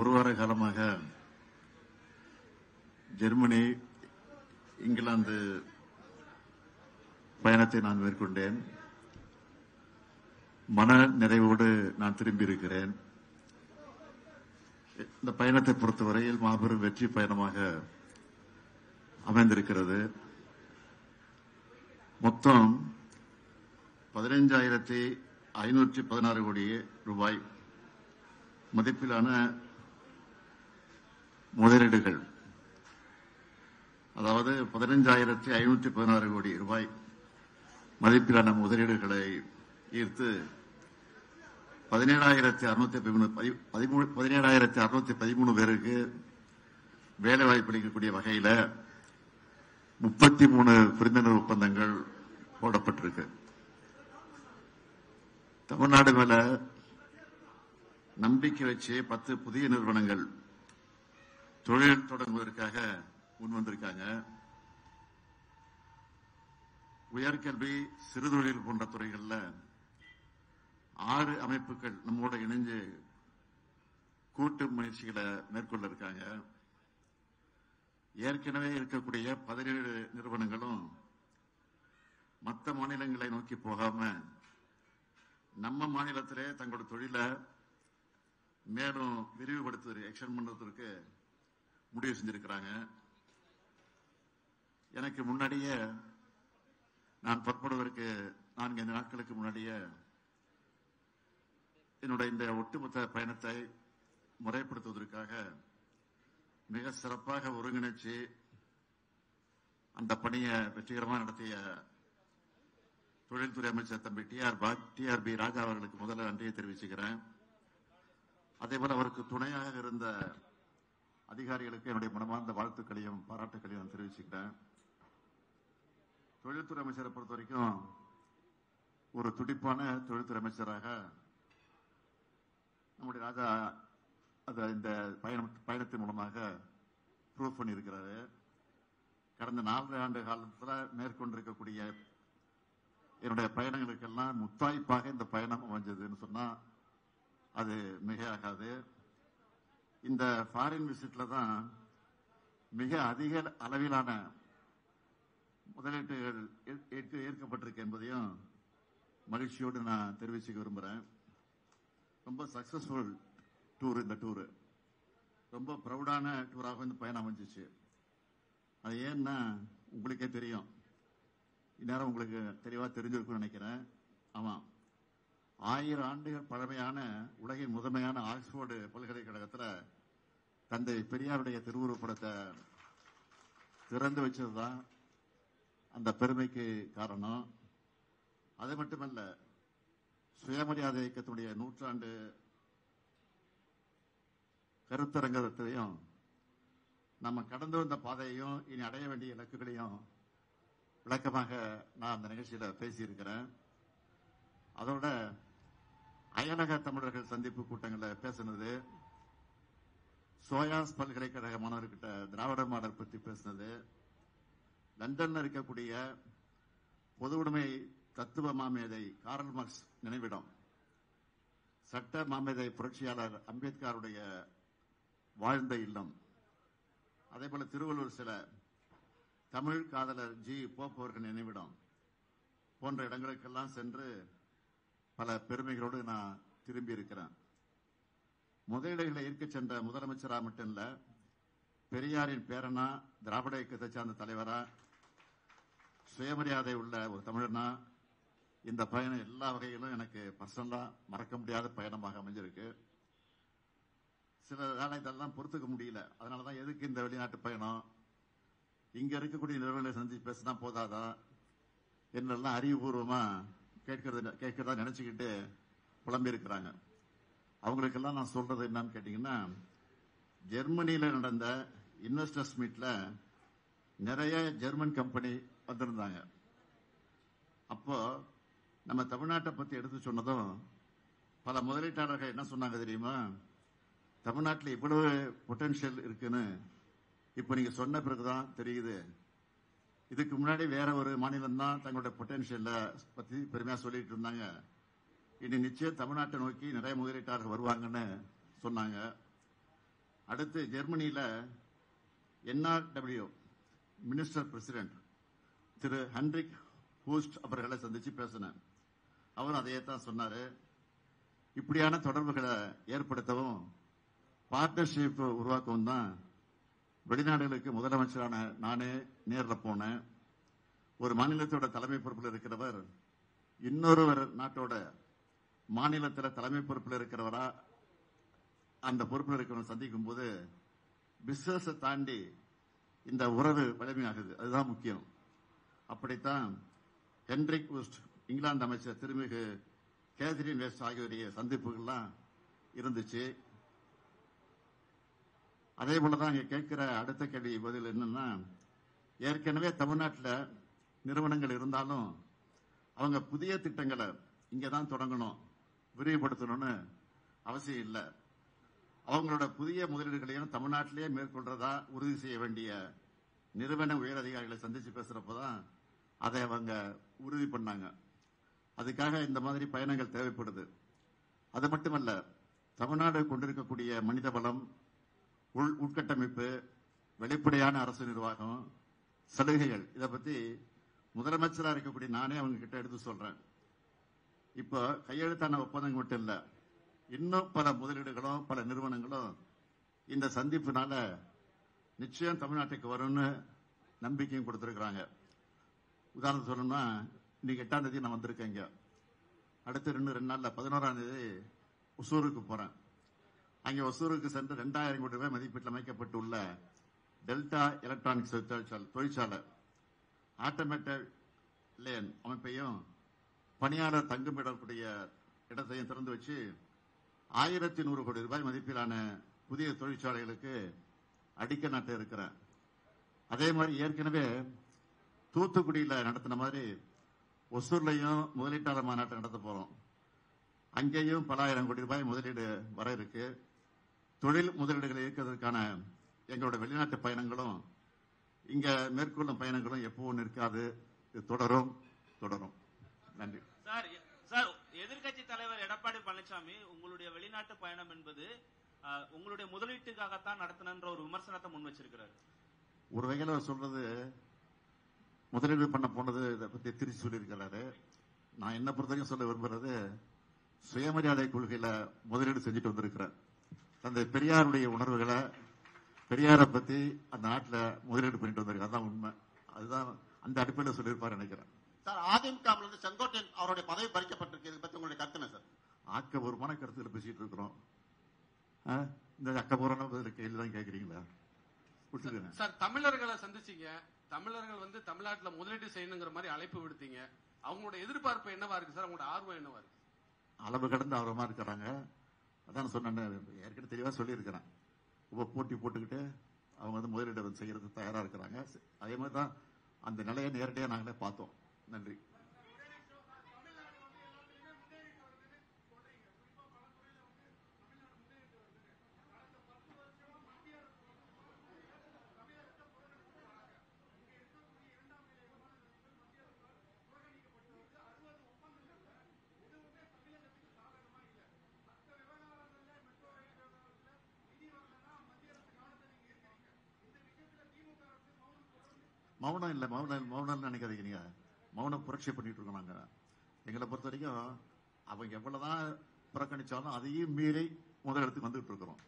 ஒரு வார காலமாக ஜெர்மனி, இங்கிலாந்து பயணத்தை நான் மேற்கொண்டேன். மன நிறைவோடு நான் திரும்பியிருக்கிறேன். இந்த பயணத்தை பொறுத்தவரையில் மாபெரும் வெற்றி பயணமாக அமைந்திருக்கிறது. மொத்தம் 15,516 கோடி ரூபாய் மதிப்பிலான முதலீடுகள், அதாவது 15,516 கோடி ரூபாய் மதிப்பிலான முதலீடுகளை ஈர்த்து 17,613 பேருக்கு வேலை வாய்ப்பு அளிக்கக்கூடிய வகையில் 33 புரிந்துணர்வு ஒப்பந்தங்கள் போடப்பட்டிருக்கு. தமிழ்நாடு மேல நம்பிக்கை வச்சு 10 புதிய நிறுவனங்கள் தொழில் தொடங்குவதற்காக முன்வந்திருக்காங்க. உயர்கல்வி, சிறுதொழில் போன்ற துறைகளில் 6 அமைப்புகள் நம்மோட இணைஞ்சு கூட்டு முயற்சிகளை மேற்கொள்ள இருக்காங்க. ஏற்கனவே இருக்கக்கூடிய 17 நிறுவனங்களும் மற்ற மாநிலங்களை நோக்கி போகாம நம்ம மாநிலத்திலே தங்களோட தொழிலை மேலும் விரிவுபடுத்துவதற்கு, எக்ஸ்டெண்ட் பண்றதற்கு முடிவு செஞ்சிருக்கிறாங்க. எனக்கு முன்னாடியே நான் புறப்படுவதற்கு 4 நாட்களுக்கு முன்னாடியே என்னுடைய இந்த ஒட்டுமொத்த பயணத்தை முறைப்படுத்துவதற்காக மிக சிறப்பாக ஒருங்கிணைச்சு அந்த பணியை வெற்றிகரமாக நடத்திய தொழில்துறை அமைச்சர் தம்பி டிஆர்பி ராஜா அவர்களுக்கு முதல்ல நன்றியை தெரிவிச்சுக்கிறேன். அதேபோல அவருக்கு துணையாக இருந்த அதிகாரிகளுக்கு என்னுடைய மனமார்ந்த வாழ்த்துக்களையும் பாராட்டுக்களையும் தெரிவிச்சுக்கிறேன். தொழில்துறை அமைச்சரை பொறுத்த வரைக்கும் ஒரு துடிப்பான தொழில்துறை அமைச்சராக நம்முடைய ராஜா இந்த பயணத்தின் மூலமாக ப்ரூவ் பண்ணியிருக்கிறாரு. கடந்த 4 ஆண்டு காலத்தில் மேற்கொண்டிருக்கக்கூடிய என்னுடைய பயணங்களுக்கெல்லாம் முத்தாய்ப்பாக இந்த பயணம் அமைஞ்சதுன்னு சொன்னா அது மிகையாகாது. இந்த ஃபாரின் விசிட்ல தான் மிக அதிக அளவிலான முதலீட்டுகள் ஏற்கப்பட்டிருக்கு என்பதையும் மகிழ்ச்சியோடு நான் தெரிவிச்சுக்க விரும்புகிறேன். ரொம்ப சக்சஸ்ஃபுல் டூர். இந்த டூரு ரொம்ப ப்ரௌடான டூராக இந்த பயணம் அமைஞ்சிச்சு. அது ஏன்னா உங்களுக்கே தெரியும், இந்நேரம் உங்களுக்கு தெளிவாக தெரிஞ்சிருக்கும்னு நினைக்கிறேன். ஆமாம், 1000 ஆண்டுகள் பழமையான உலகின் முதன்மையான ஆக்ஸ்போர்டு பல்கலைக்கழகத்தில் தந்தை பெரியாருடைய திருவுருவப்படத்தை திறந்து வச்சதுதான் அந்த பெருமைக்கு காரணம். அது மட்டுமல்ல, சுயமரியாதை இயக்கத்துடைய 100ஆண்டு கருத்தரங்கத்தையும் நம்ம கடந்து வந்த பாதையையும் இனி அடைய வேண்டிய இலக்குகளையும் விளக்கமாக நான் அந்த நிகழ்ச்சியில பேசியிருக்கிறேன். அதோட அயலக தமிழர்கள் சந்திப்பு கூட்டங்களில் பேசினது, சோயாஸ் பல்கலைக்கழக மாணவர்கிட்ட திராவிட மாடல் பற்றி பேசினது, லண்டன்ல இருக்கக்கூடிய பொது உடைமை தத்துவ மாமேதை கார்ல் மார்க்ஸ் நினைவிடம், சட்ட மாமேதை புரட்சியாளர் அம்பேத்கருடைய வாழ்ந்த இல்லம், அதே போல திருவள்ளூர் சில தமிழ் காதலர் ஜி போப் அவர்கள் நினைவிடம் போன்ற இடங்களுக்கெல்லாம் சென்று பல பெருமைகளோடு நான் திரும்பி இருக்கிறேன். முதலீடுகளை ஈர்க்க சென்ற முதலமைச்சரா மட்டும் இல்ல, பெரியாரின் பேரனா, திராவிட இயக்கத்தை சார்ந்த தலைவரா, சுயமரியாதை உள்ள ஒரு தமிழனா, இந்த பயணம் எல்லா வகையிலும் எனக்கு பர்சனலா மறக்க முடியாத பயணமாக அமைஞ்சிருக்கு. சில வேலை இதெல்லாம் பொறுத்துக்க முடியல. அதனாலதான் எதுக்கு இந்த வெளிநாட்டு பயணம், இங்க இருக்கக்கூடிய நிறுவனங்களை சந்திச்சு பேசினா போதாதா என்னெல்லாம் அறிவுபூர்வமா கேட்கறதா நினைச்சுக்கிட்டு புலம்பி இருக்கிறாங்க. அவங்களுக்கெல்லாம் நான் சொல்றது என்னன்னு கேட்டீங்கன்னா, ஜெர்மனியில நடந்த இன்வெஸ்டர்ஸ் மீட்ல நிறைய ஜெர்மன் கம்பெனி வந்திருந்தாங்க. அப்போ நம்ம தமிழ்நாட்டை பத்தி எடுத்து சொன்னதும் பல முதலீட்டாளர்கள் என்ன சொன்னாங்க தெரியுமா, தமிழ்நாட்டில் இவ்வளவு பொட்டன்ஷியல் இருக்குன்னு இப்ப நீங்க சொன்ன பிறகுதான் தெரியுது. இதுக்கு முன்னாடி வேற ஒரு மாநிலம் தான் தங்களுடைய பொட்டன்ஷியல் பத்தி பெருமையா சொல்லிட்டு இருந்தாங்க. இனி நிச்சயம் தமிழ்நாட்டை நோக்கி நிறைய முதலீட்டாளர்கள் வருவாங்கன்னு சொன்னாங்க. அடுத்து ஜெர்மனியில NRW மினிஸ்டர் பிரசிடென்ட் திரு ஹென்ரிக் ஹூஸ்ட் அவர்களை சந்திச்சு பேசினேன். அவரும் அதையே தான் சொன்னாரு. இப்படியான தொடர்புகளை ஏற்படுத்தவும் பார்ட்னர்ஷிப் உருவாக்கவும் தான் வெளிநாடுகளுக்கு முதலமைச்சரான நானே நேரில் போனேன். ஒரு மாநிலத்தோட தலைமை பொறுப்பில் இருக்கிறவர் இன்னொருவர் நாட்டோட மாநிலத்தில் தலைமை பொறுப்பில் இருக்கிறவரா அந்த பொறுப்பில் இருக்கிறவரை சந்திக்கும் போது பிசினஸ் தாண்டி இந்த உறவு வலிமையாகுது. அதுதான் முக்கியம். அப்படித்தான் ஹென்ரிக் ஹூஸ்ட் இங்கிலாந்து அமைச்சர் திருமிகு கேத்ரின் வெஸ்ட் ஆகியோருடைய சந்திப்புகள்லாம் இருந்துச்சு. அதே போலதான் இங்க கேட்கிற அடுத்த கேள்வி பதில் என்னன்னா, ஏற்கனவே தமிழ்நாட்டில் நிறுவனங்கள் இருந்தாலும் அவங்க புதிய திட்டங்களை இங்கதான் தொடங்கணும், விரிவுபடுத்தணும்னு அவசியம் இல்லை. அவங்களோட புதிய முதலீடுகளையும் தமிழ்நாட்டிலேயே மேற்கொள்றதா உறுதி செய்ய வேண்டிய நிறுவன உயரதிகாரிகளை சந்திச்சு பேசுறப்பதான் அதை அவங்க உறுதி பண்ணாங்க. அதுக்காக இந்த மாதிரி பயணங்கள் தேவைப்படுது. அது மட்டுமல்ல, தமிழ்நாடு கொண்டிருக்கக்கூடிய மனித வளம், உள்கட்டமைப்பு, வெளிப்படையான அரசு நிர்வாகம், சலுகைகள், இதை பத்தி முதலமைச்சராக இருக்கக்கூடிய நானே அவங்க கிட்ட எடுத்து சொல்றேன். இப்போ கையெழுத்தான ஒப்பந்தங்கள் மட்டும் இல்ல, இன்னும் பல முதலீடுகளும் பல நிறுவனங்களும் இந்த சந்திப்புனால நிச்சயம் தமிழ்நாட்டுக்கு வரும்னு நம்பிக்கையும் கொடுத்திருக்கிறாங்க. உதாரணம் சொல்லணும்னா, இன்னைக்கு 8ஆம் தேதி நான் வந்திருக்கேங்க. அடுத்து 2 நாள்ல 11ஆம் தேதி ஒசூருக்கு போறேன். அங்கே ஒசூருக்கு சென்று 2000 கோடி ரூபாய் மதிப்பீட்டில் அமைக்கப்பட்டுள்ள டெல்டா எலக்ட்ரானிக்ஸ் தொழிற்சாலை ஆட்டோமேட்டட் லேன் அமைப்பையும் பணியாளர் தங்குமிடக்கூடிய இடத்தையும் திறந்து வச்சு 1100 கோடி ரூபாய் மதிப்பிலான புதிய தொழிற்சாலைகளுக்கு அடிக்கல் நாட்ட இருக்கிறேன். அதே மாதிரி ஏற்கனவே தூத்துக்குடியில நடத்தின மாதிரி ஒசூர்லையும் முதலீட்டாளர் மாநாட்டை நடத்த போறோம். அங்கேயும் பல ஆயிரம் கோடி ரூபாய் முதலீடு வர இருக்கு. தொழில் முதலீடுகளை ஈர்க்கிறதுக்கான எங்களோட வெளிநாட்டு பயணங்களும் இங்க மேற்கொள்ளும் பயணங்களும் எப்பவும் நிற்காது, இது தொடரும். நன்றி. சார், எதிர்கட்சி தலைவர் எடப்பாடி பழனிசாமி உங்களுடைய வெளிநாட்டு பயணம் என்பது உங்களுடைய முதலீட்டுக்காகத்தான் நடத்தின ஒரு விமர்சனத்தை முன் வச்சிருக்கிறாரு. ஒரு வகையில சொல்றது, முதலீடு பண்ண போனது இதை பத்தி திருச்சி சொல்லியிருக்கிறாரு. நான் என்ன பொறுத்தவரைக்கும் சொல்ல விரும்புறது, சுயமரியாதை கொள்கையில முதலீடு செஞ்சுட்டு வந்திருக்கிறேன். தந்தை பெரியாருடைய உணர்வுகளை, பெரியாரை பத்தி அந்த நாட்டில் முதலீடு பண்ணிட்டு வந்திருக்கேன். அதுதான் உண்மை. அதுதான் அந்த அடிப்படையில் சொல்லியிருப்பாரு நினைக்கிறேன். சார், அதிமுக செங்கோட்டையன் அவருடைய பதவி பறிக்கப்பட்டிருக்கு. இதை பத்தி உங்களுடைய கருத்து என்ன சார்? ஆக்கபூர்வமான கருத்துக்களை பேசிட்டு இருக்கிறோம். இந்த அக்கபூர்வமான கேள்வி தான் கேட்கறீங்களா? சார், தமிழர்களை சந்திச்சீங்க. தமிழர்கள் தமிழ்நாட்டில் முதலீடு செய்யணுங்கிற மாதிரி அழைப்பு விடுத்தீங்க. அவங்களோட எதிர்பார்ப்பு என்னவா இருக்கு சார்? அவங்களோட ஆர்வம் என்னவா இருக்கு? அளவு கடந்து ஆர்வமா இருக்கிறாங்க. அதான் சொன்ன ஏற்கனவே தெளிவா சொல்லியிருக்கிறேன். ரொம்ப போட்டி போட்டுக்கிட்டு அவங்க முதலீடு செய்யறது தயாரா இருக்கிறாங்க. அதே மாதிரி தான் அந்த நிலையை நேரடியாக நாங்களே பார்த்தோம். நன்றி. மௌனம் இல்லை, மௌனம் நினைக்காதீங்க. நீங்க மௌனம் புரட்சி பண்ணிட்டு இருக்கோம். நாங்க எங்களை பொறுத்த வரைக்கும் அவங்க எவ்வளவுதான் புறக்கணிச்சாலும் அதையும் மீறி முதலிடத்துக்கு வந்துட்டு இருக்கிறோம்.